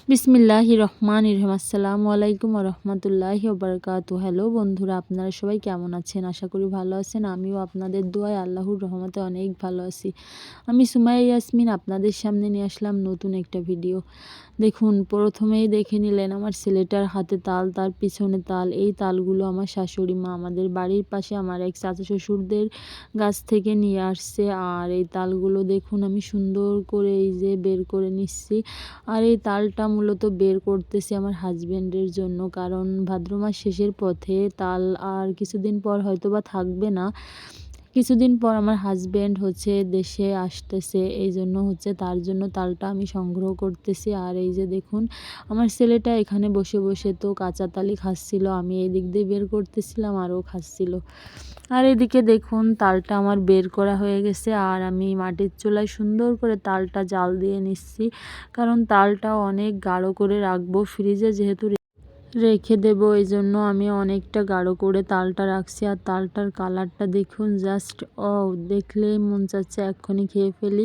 বিসমিল্লাহির রহমানির রহিম। আসসালামু আলাইকুম ওয়া রাহমাতুল্লাহি ওয়া বারাকাতুহু। হ্যালো বন্ধুরা, আপনারা সবাই কেমন আছেন? আশা করি ভালো আছেন। আমিও আপনাদের দোয়ায় আল্লাহর রহমতে অনেক ভালো আছি। আমি সুমাইয়া ইয়াসমিন আপনাদের সামনে নিয়ে আসলাম নতুন একটা ভিডিও। দেখুন, প্রথমেই দেখে নিলেন আমার ছেলেটার হাতে তাল, তার পিছনে তাল। এই তালগুলো আমার শাশুড়ি মা আমাদের বাড়ির পাশে আমার এক চাচা শ্বশুরদের গাছ থেকে নিয়ে আসছে। আর এই তালগুলো দেখুন আমি সুন্দর করে এই যে বের করে নিচ্ছি। আর এই তালটা মূলত বের করতেছি আমার হাজবেন্ডের জন্য, কারণ ভাদ্র মাস শেষের পথে তাল আর কিছুদিন পর হয়তো বা থাকবে না। কিছুদিন পর আমার হাজবেন্ড দেশে আসতেছে, এই জন্য তার জন্য তালটা আমি সংগ্রহ করতেছি। আর এই যে দেখুন আমার ছেলেটা এখানে বসে বসে তো কাঁচা তালই খাচ্ছিল, আমি এই দিক দিয়ে বের করতেছিলাম আর ও খাচ্ছিল। আর এদিকে দেখুন তালটা আমার বের করা হয়ে গেছে, আর আমি মাটির চুলায় সুন্দর করে তালটা জাল দিয়ে নিচ্ছি, কারণ তালটা অনেক গাঢ় করে রাখবো ফ্রিজে, যেহেতু রেখে দেব, এই জন্য আমি অনেকটা গাঢ় করে তালটা রাখছি। আর তালটার কালারটা দেখুন, জাস্ট দেখলেই মন চাচ্ছে এক্ষুনি খেয়ে ফেলি।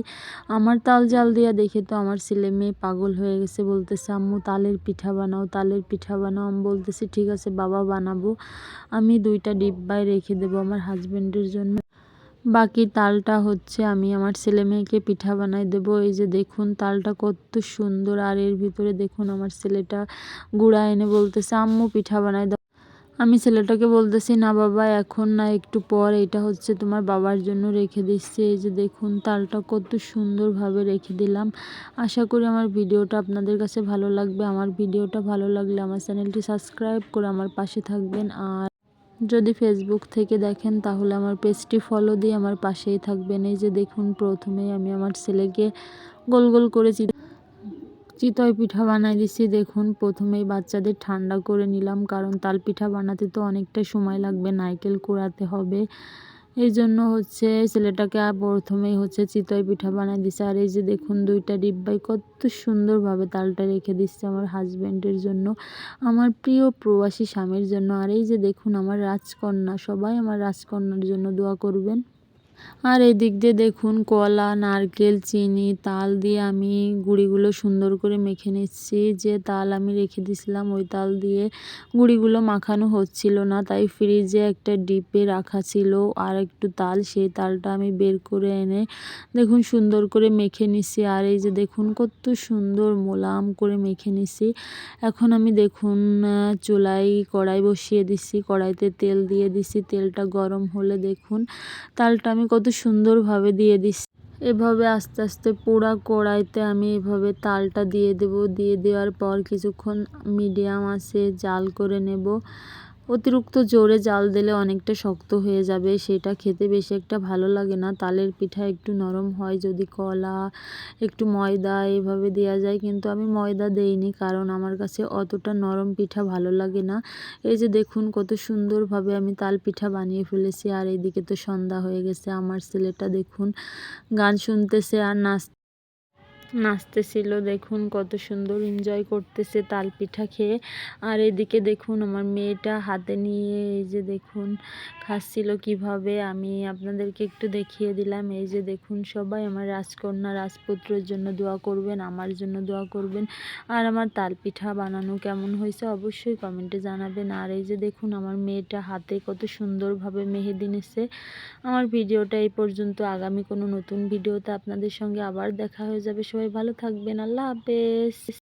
আমার তাল জাল দিয়া দেখে তো আমার ছেলে মেয়ে পাগল হয়ে গেছে, বলতেছে আম্মু তালের পিঠা বানাও, তালের পিঠা বানাও। আমি বলতেছি ঠিক আছে বাবা বানাবো। আমি 2টা ডিব্বায় রেখে দেবো আমার হাজবেন্ডের জন্য, বাকি তালটা আমি আমার ছেলে মেয়েকে পিঠা বানাই দেবো। এই যে দেখুন তালটা কত সুন্দর, আর এর ভিতরে দেখুন আমার ছেলেটা গুঁড়া এনে বলতেছে আম্মু পিঠা বানাই দাও। আমি ছেলেটাকে বলতেছি না বাবা এখন না, একটু পর, এটা তোমার বাবার জন্য রেখে দিচ্ছি। এই যে দেখুন তালটা কত সুন্দরভাবে রেখে দিলাম। আশা করি আমার ভিডিওটা আপনাদের কাছে ভালো লাগবে। আমার ভিডিওটা ভালো লাগলে আমার চ্যানেলটি সাবস্ক্রাইব করে আমার পাশে থাকবেন। আর যদি ফেসবুক থেকে দেখেন তাহলে আমার পেজটি ফলো দিয়ে আমার পাশেই থাকবেন। এই যে দেখুন প্রথমেই আমি আমার ছেলেকে গোল গোল করে চিতই পিঠা বানাই দিচ্ছি। দেখুন প্রথমেই বাচ্চাদের ঠান্ডা করে নিলাম, কারণ তাল পিঠা বানাতে তো অনেকটা সময় লাগবে, নারকেল কুড়াতে হবে। এই জন্য ছেলেটাকে প্রথমেই চিতই পিঠা বানাই দিচ্ছে। আর এই যে দেখুন 2টা ডিব্বায় কত সুন্দরভাবে তালটা রেখে দিচ্ছে আমার হাজব্যান্ডের জন্য, আমার প্রিয় প্রবাসী স্বামীর জন্য। আর এই যে দেখুন আমার রাজকন্যা, সবাই আমার রাজকন্যার জন্য দোয়া করবেন। আর এই দিক দিয়ে দেখুন কলা, নারকেল, চিনি, তাল দিয়ে আমি গুঁড়িগুলো সুন্দর করে মেখে নিচ্ছি। যে তাল আমি রেখে দিয়েছিলাম ওই তাল দিয়ে গুঁড়িগুলো মাখানো হচ্ছিল না, তাই ফ্রিজে একটা ডিপে রাখা ছিল আর একটু তাল, সেই তালটা আমি বের করে এনে দেখুন সুন্দর করে মেখে নিচ্ছি। আর এই যে দেখুন কত সুন্দর মোলাম করে মেখে নিচ্ছি। এখন আমি দেখুন চুলায় কড়াই বসিয়ে দিচ্ছি, কড়াইতে তেল দিয়ে দিচ্ছি। তেলটা গরম হলে দেখুন তালটা আমি কত সুন্দরভাবে দিয়ে দিচ্ছি। এভাবে আস্তে আস্তে পুরা কড়াইতে আমি এভাবে তালটা দিয়ে দেব। দিয়ে দেওয়ার পর কিছুক্ষণ মিডিয়াম আঁচে জাল করে নেব। অতিরিক্ত জোরে জাল দিলে অনেকটা শক্ত হয়ে যাবে, সেটা খেতে বেশি একটা ভালো লাগে না। তালের পিঠা একটু নরম হয় যদি কলা, একটু ময়দা এভাবে দেওয়া যায়, কিন্তু আমি ময়দা দেইনি, কারণ আমার কাছে অতটা নরম পিঠা ভালো লাগে না। এই যে দেখুন কত সুন্দরভাবে আমি তাল পিঠা বানিয়ে ফেলেছি। আর এইদিকে তো সন্ধ্যা হয়ে গেছে, আমার ছেলেটা দেখুন গান শুনতেছে আর নাচতেছিল। দেখুন কত সুন্দর এনজয় করতেছে তাল পিঠা খেয়ে। আর এদিকে দেখুন আমার মেয়েটা হাতে নিয়ে এই যে দেখুন খাচ্ছিল কিভাবে, আমি আপনাদেরকে একটু দেখিয়ে দিলাম। এই যে দেখুন সবাই আমার রাজকন্যা রাজপুত্রের জন্য দোয়া করবেন, আমার জন্য দোয়া করবেন। আর আমার তাল পিঠা বানানো কেমন হয়েছে অবশ্যই কমেন্টে জানাবেন। আর এই যে দেখুন আমার মেয়েটা হাতে কত সুন্দরভাবে মেহেদি নিচ্ছে। আমার ভিডিওটা এই পর্যন্ত, আগামী কোনো নতুন ভিডিওতে আপনাদের সঙ্গে আবার দেখা হয়ে যাবে। সবাই ভালো থাকবেন, আল্লাহ হাফেজ।